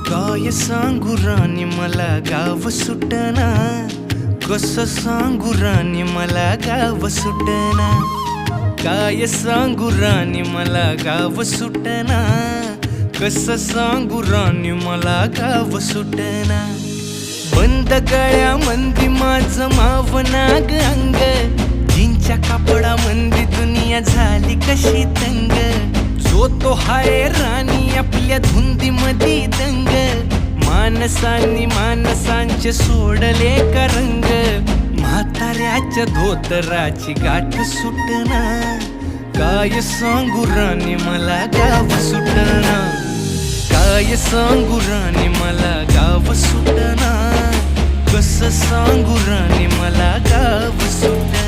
काय सांगू राणी मला गाव सुटना, कसं सांगू राणी मला गाव सुटना. काय सांगू राणी मला गाव सुटना, कसं सांगू राणी मला गाव सुटना. बंद गळ्यामंदी माझं मावनाग अंग, जीनच्या कापडामंदी दुनिया झाली कशी तंग. जो तो हाय राणी आपल्या धुंदीमधी दंग, माणसांनी माणसांचे सोडले का रंग. म्हाताऱ्याच्या धोतराची गाठ सुटना, काय सांगू राणी मला गाव सुटना. काय सांगू राणी मला गाव सुटना, कसं सांगू राणी मला गाव सुटना.